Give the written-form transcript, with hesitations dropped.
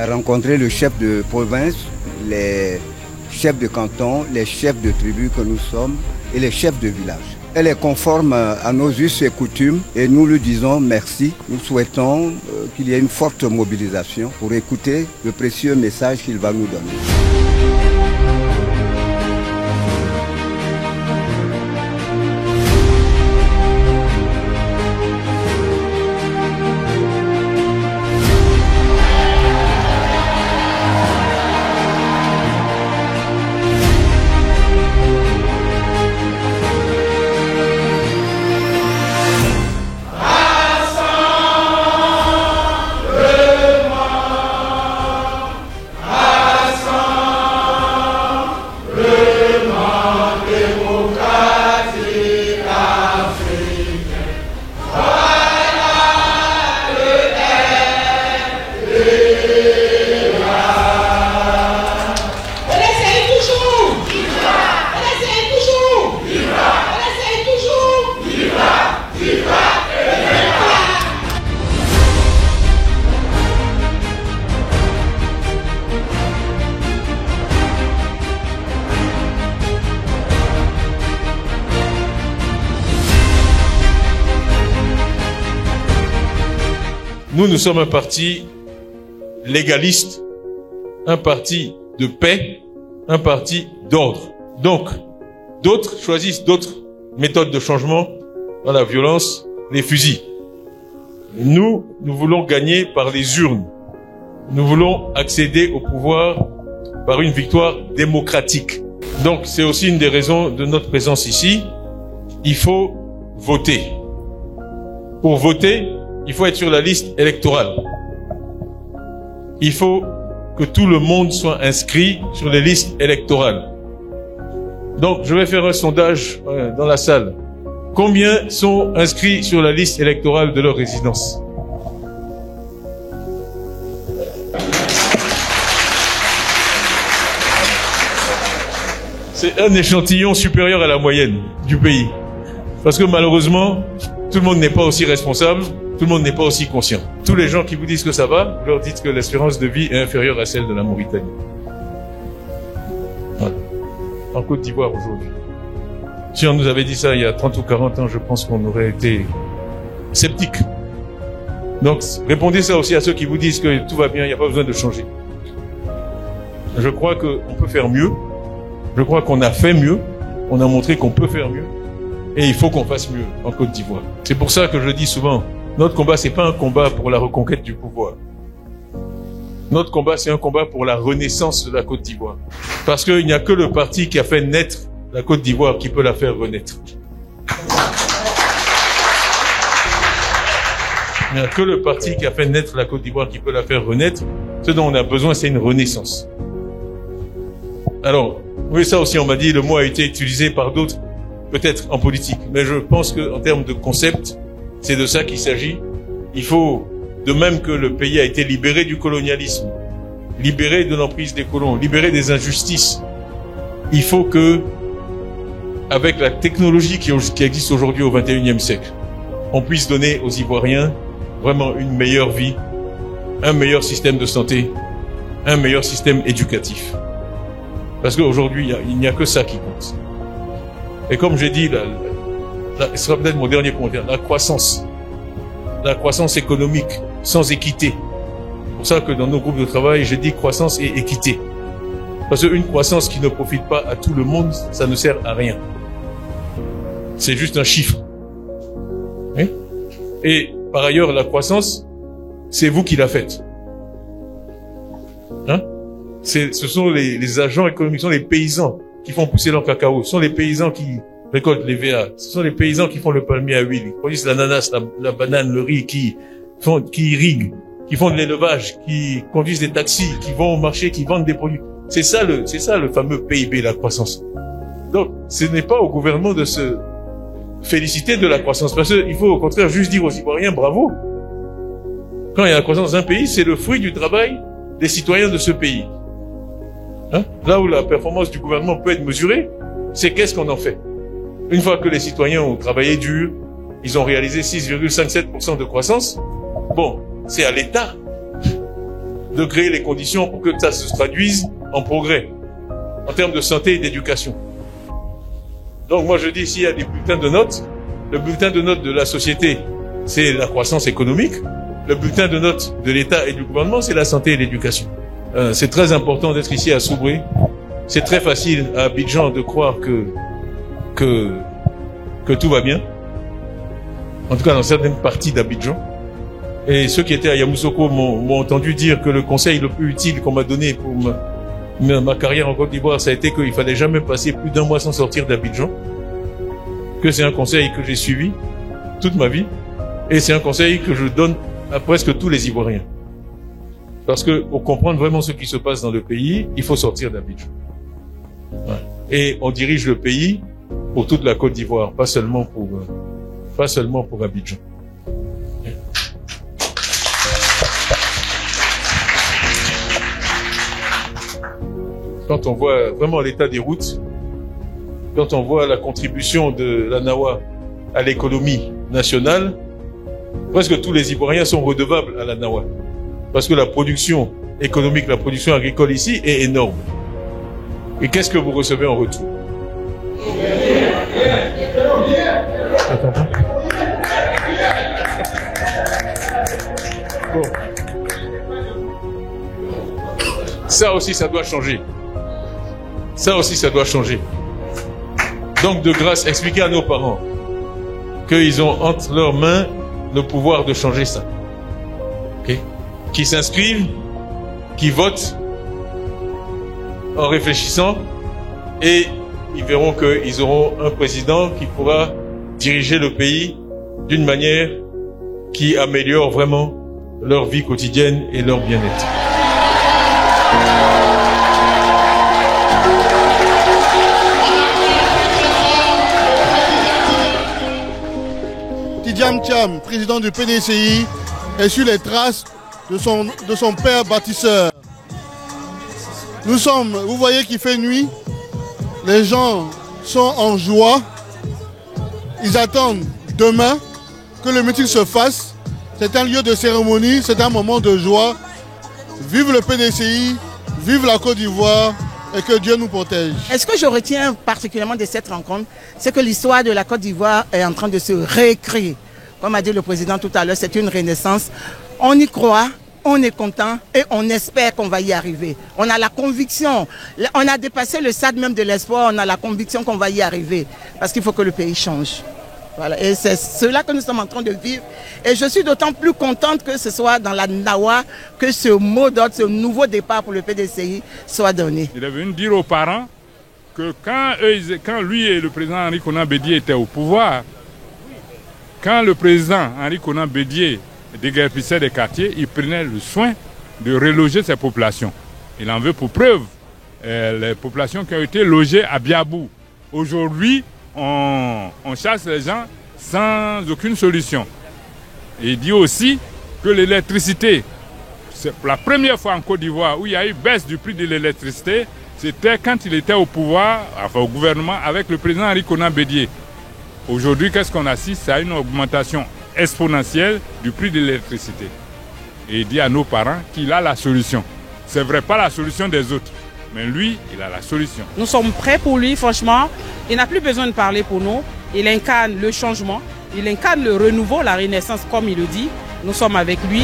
a rencontré le chef de province, les chefs de canton, les chefs de tribu que nous sommes et les chefs de village. Elle est conforme à nos us et coutumes et nous lui disons merci. Nous souhaitons qu'il y ait une forte mobilisation pour écouter le précieux message qu'il va nous donner. Nous sommes un parti légaliste, un parti de paix, un parti d'ordre. Donc, d'autres choisissent d'autres méthodes de changement, dans la violence, les fusils. Nous voulons gagner par les urnes. Nous voulons accéder au pouvoir par une victoire démocratique. Donc, c'est aussi une des raisons de notre présence ici. Il faut voter. Pour voter, il faut être sur la liste électorale. Il faut que tout le monde soit inscrit sur les listes électorales. Donc, je vais faire un sondage dans la salle. Combien sont inscrits sur la liste électorale de leur résidence? C'est un échantillon supérieur à la moyenne du pays. Parce que malheureusement, tout le monde n'est pas aussi responsable. Tout le monde n'est pas aussi conscient. Tous les gens qui vous disent que ça va, vous leur dites que l'espérance de vie est inférieure à celle de la Mauritanie. Voilà. En Côte d'Ivoire aujourd'hui. Si on nous avait dit ça il y a 30 ou 40 ans, je pense qu'on aurait été sceptiques. Donc, répondez ça aussi à ceux qui vous disent que tout va bien, il n'y a pas besoin de changer. Je crois qu'on peut faire mieux. Je crois qu'on a fait mieux. On a montré qu'on peut faire mieux. Et il faut qu'on fasse mieux en Côte d'Ivoire. C'est pour ça que je dis souvent, notre combat, c'est pas un combat pour la reconquête du pouvoir. Notre combat, c'est un combat pour la renaissance de la Côte d'Ivoire. Parce qu'il n'y a que le parti qui a fait naître la Côte d'Ivoire qui peut la faire renaître. Il n'y a que le parti qui a fait naître la Côte d'Ivoire qui peut la faire renaître. Ce dont on a besoin, c'est une renaissance. Alors, oui, ça aussi, on m'a dit, le mot a été utilisé par d'autres, peut-être en politique. Mais je pense qu'en termes de concept, c'est de ça qu'il s'agit. Il faut, de même que le pays a été libéré du colonialisme, libéré de l'emprise des colons, libéré des injustices, il faut que, avec la technologie qui existe aujourd'hui au XXIe siècle, on puisse donner aux Ivoiriens vraiment une meilleure vie, un meilleur système de santé, un meilleur système éducatif. Parce qu'aujourd'hui, il n'y a que ça qui compte. Et comme j'ai dit, ce sera peut-être mon dernier commentaire, la croissance économique sans équité. C'est pour ça que dans nos groupes de travail, j'ai dit croissance et équité. Parce qu'une croissance qui ne profite pas à tout le monde, ça ne sert à rien. C'est juste un chiffre. Oui? Et par ailleurs, la croissance, c'est vous qui la faites. Hein? Ce sont les agents économiques, ce sont les paysans qui font pousser leur cacao, ce sont les paysans qui récoltent les VA, ce sont les paysans qui font le palmier à huile, qui produisent l'ananas, la banane, le riz, qui irriguent, qui font de l'élevage, qui conduisent des taxis, qui vont au marché, qui vendent des produits. C'est ça le fameux PIB, la croissance. Donc, ce n'est pas au gouvernement de se féliciter de la croissance, parce qu'il faut au contraire juste dire aux Ivoiriens bravo. Quand il y a la croissance d'un pays, c'est le fruit du travail des citoyens de ce pays. Hein? Là où la performance du gouvernement peut être mesurée, c'est qu'est-ce qu'on en fait. Une fois que les citoyens ont travaillé dur, ils ont réalisé 6,57% de croissance, bon, c'est à l'État de créer les conditions pour que ça se traduise en progrès, en termes de santé et d'éducation. Donc moi je dis, s'il y a des bulletins de notes, le bulletin de notes de la société, c'est la croissance économique. Le bulletin de notes de l'État et du gouvernement, c'est la santé et l'éducation. C'est très important d'être ici à Soubré. C'est très facile à Abidjan de croire que tout va bien. En tout cas, dans certaines parties d'Abidjan. Et ceux qui étaient à Yamoussoukro m'ont entendu dire que le conseil le plus utile qu'on m'a donné pour ma carrière en Côte d'Ivoire, ça a été qu'il fallait jamais passer plus d'1 mois sans sortir d'Abidjan. Que c'est un conseil que j'ai suivi toute ma vie. Et c'est un conseil que je donne à presque tous les Ivoiriens. Parce que pour comprendre vraiment ce qui se passe dans le pays, il faut sortir d'Abidjan. Ouais. Et on dirige le pays pour toute la Côte d'Ivoire, pas seulement pour Abidjan. Quand on voit vraiment l'état des routes, quand on voit la contribution de la NAWA à l'économie nationale, presque tous les Ivoiriens sont redevables à la NAWA. Parce que la production économique, la production agricole ici est énorme. Et qu'est-ce que vous recevez en retour? Bon. Ça aussi, ça doit changer. Ça aussi, ça doit changer. Donc, de grâce, expliquez à nos parents qu'ils ont entre leurs mains le pouvoir de changer ça. Okay? Qui s'inscrivent, qui votent en réfléchissant, et ils verront qu'ils auront un président qui pourra diriger le pays d'une manière qui améliore vraiment leur vie quotidienne et leur bien-être. Tidjam Thiam, président du PDCI, est sur les traces de son père bâtisseur. Nous sommes, vous voyez qu'il fait nuit, les gens sont en joie, ils attendent demain que le meeting se fasse. C'est un lieu de cérémonie, c'est un moment de joie. Vive le PDCI, vive la Côte d'Ivoire et que Dieu nous protège. Et ce que je retiens particulièrement de cette rencontre, c'est que l'histoire de la Côte d'Ivoire est en train de se réécrire. Comme a dit le président tout à l'heure, c'est une renaissance. On y croit. On est content et on espère qu'on va y arriver. On a la conviction, on a dépassé le stade même de l'espoir, on a la conviction qu'on va y arriver. Parce qu'il faut que le pays change. Voilà. Et c'est cela que nous sommes en train de vivre. Et je suis d'autant plus contente que ce soit dans la NAWA que ce mot d'ordre, ce nouveau départ pour le PDCI soit donné. Il est venu dire aux parents que quand lui et le président Henri Konan Bédié étaient au pouvoir, quand le président Henri Konan Bédié déguerpissait des quartiers, il prenait le soin de reloger ces populations. Il en veut pour preuve les populations qui ont été logées à Biabou. Aujourd'hui, on chasse les gens sans aucune solution. Et il dit aussi que l'électricité, c'est la première fois en Côte d'Ivoire où il y a eu baisse du prix de l'électricité, c'était quand il était au pouvoir, enfin au gouvernement, avec le président Henri Konan Bédié. Aujourd'hui, qu'est-ce qu'on assiste à une augmentation exponentielle du prix de l'électricité. Et il dit à nos parents qu'il a la solution. C'est vrai, pas la solution des autres, mais lui, il a la solution. Nous sommes prêts pour lui, franchement. Il n'a plus besoin de parler pour nous. Il incarne le changement, il incarne le renouveau, la renaissance, comme il le dit. Nous sommes avec lui.